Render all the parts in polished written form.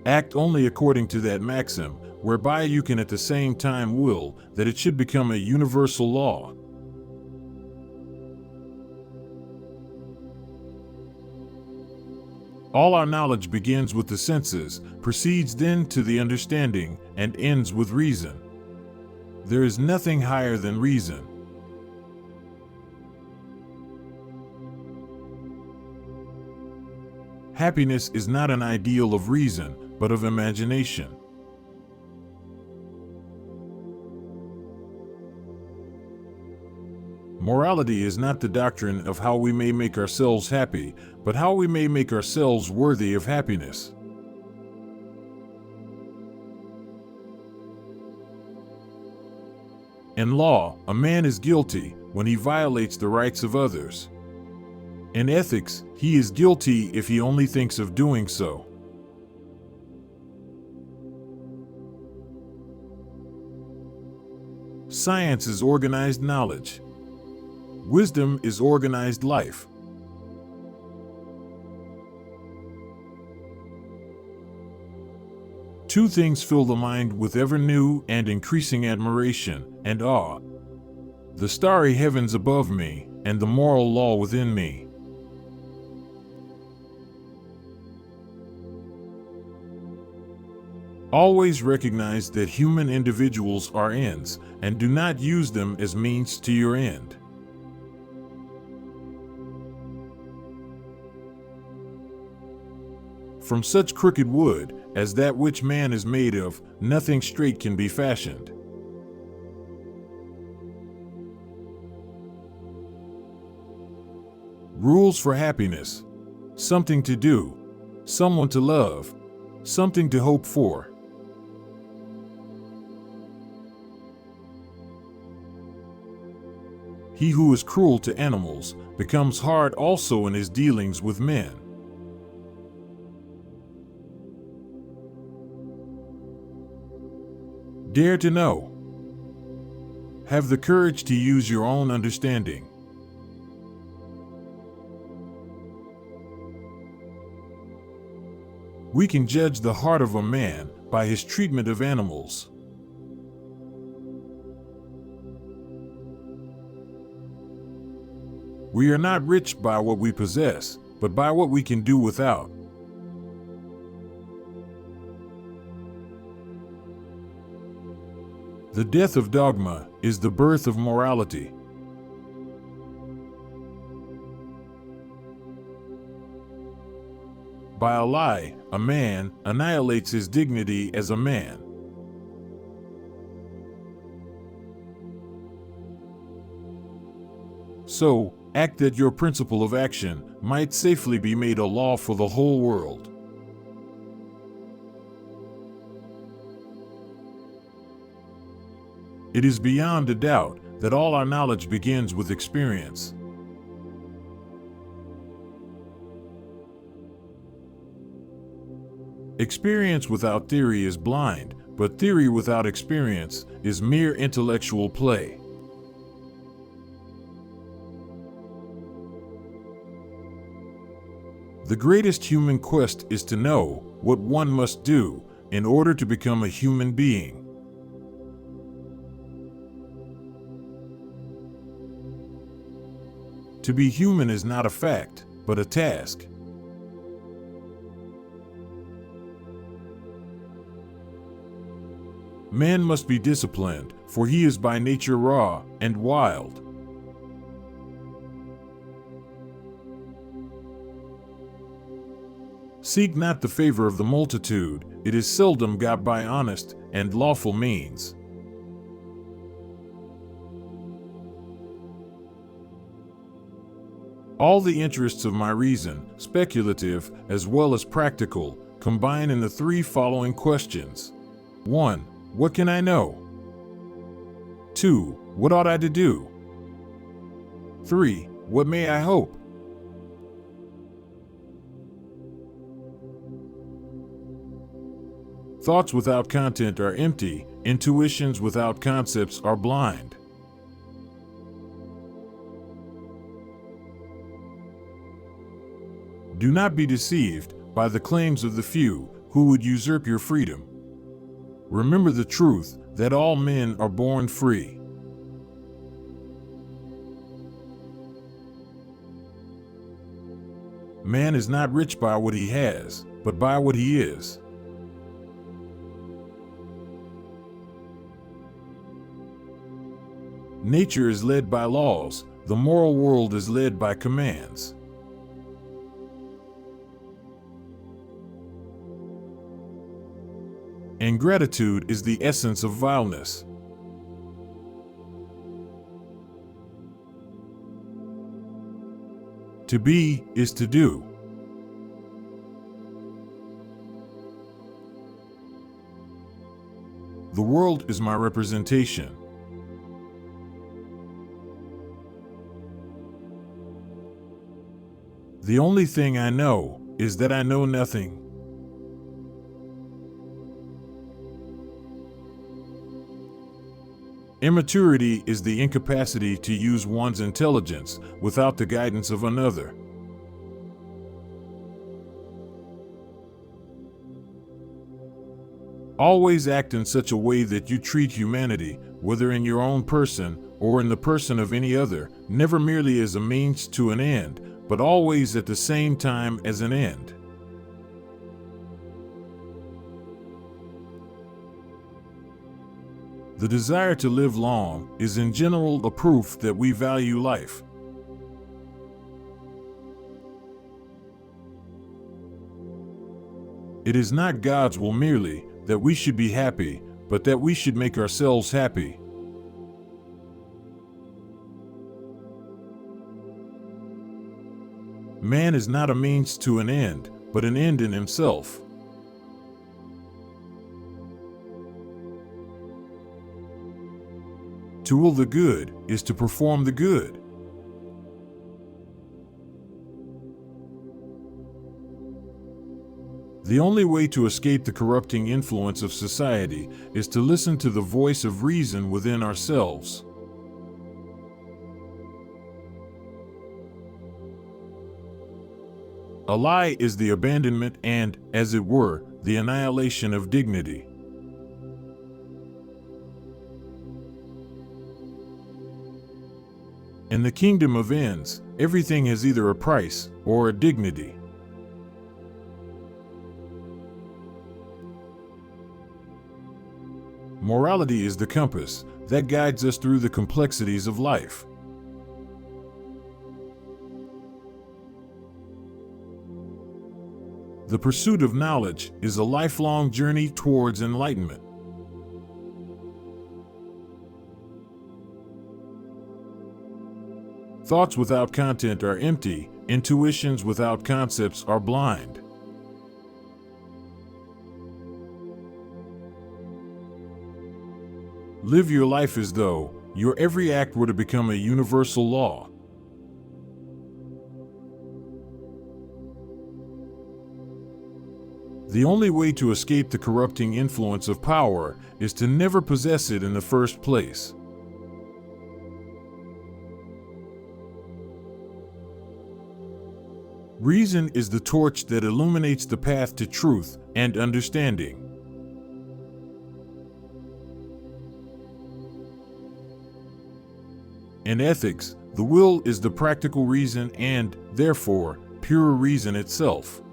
Act only according to that maxim, whereby you can at the same time will that it should become a universal law. All our knowledge begins with the senses, proceeds then to the understanding, and ends with reason. There is nothing higher than reason. Happiness is not an ideal of reason, but of imagination. Morality is not the doctrine of how we may make ourselves happy, but how we may make ourselves worthy of happiness. In law, a man is guilty when he violates the rights of others. In ethics, he is guilty if he only thinks of doing so. Science is organized knowledge. Wisdom is organized life. Two things fill the mind with ever new and increasing admiration and awe: the starry heavens above me and the moral law within me. Always recognize that human individuals are ends, and do not use them as means to your end. From such crooked wood as that which man is made of, nothing straight can be fashioned. Rules for happiness: something to do, someone to love, something to hope for. He who is cruel to animals becomes hard also in his dealings with men. Dare to know. Have the courage to use your own understanding. We can judge the heart of a man by his treatment of animals. We are not rich by what we possess, but by what we can do without. The death of dogma is the birth of morality. By a lie, a man annihilates his dignity as a man. So, act that your principle of action might safely be made a law for the whole world. It is beyond a doubt that all our knowledge begins with experience. Experience without theory is blind, but theory without experience is mere intellectual play. The greatest human quest is to know what one must do in order to become a human being. To be human is not a fact, but a task. Man must be disciplined, for he is by nature raw and wild. Seek not the favor of the multitude, it is seldom got by honest and lawful means. All the interests of my reason, speculative as well as practical, combine in the three following questions. 1. What can I know? 2. What ought I to do? 3. What may I hope? Thoughts without content are empty, intuitions without concepts are blind. Do not be deceived by the claims of the few, who would usurp your freedom. Remember the truth that all men are born free. Man is not rich by what he has, but by what he is. Nature is led by laws, the moral world is led by commands. Ingratitude is the essence of vileness. To be is to do. The world is my representation. The only thing I know is that I know nothing. Immaturity is the incapacity to use one's intelligence without the guidance of another. Always act in such a way that you treat humanity, whether in your own person or in the person of any other, never merely as a means to an end, but always at the same time as an end. The desire to live long is in general a proof that we value life. It is not God's will merely that we should be happy, but that we should make ourselves happy. Man is not a means to an end, but an end in himself. To will the good is to perform the good. The only way to escape the corrupting influence of society is to listen to the voice of reason within ourselves. A lie is the abandonment and, as it were, the annihilation of dignity. In the kingdom of ends, everything has either a price or a dignity. Morality is the compass that guides us through the complexities of life. The pursuit of knowledge is a lifelong journey towards enlightenment. Thoughts without content are empty, intuitions without concepts are blind. Live your life as though your every act were to become a universal law. The only way to escape the corrupting influence of power is to never possess it in the first place. Reason is the torch that illuminates the path to truth and understanding. In ethics, the will is the practical reason and, therefore, pure reason itself.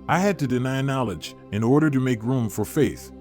I had to deny knowledge in order to make room for faith.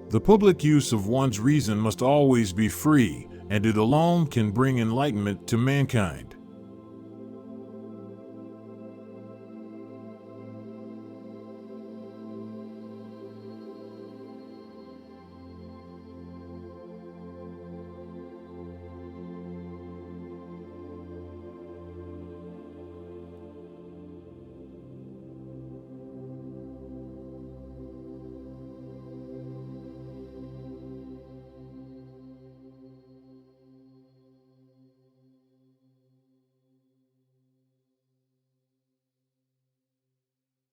The public use of one's reason must always be free, and it alone can bring enlightenment to mankind.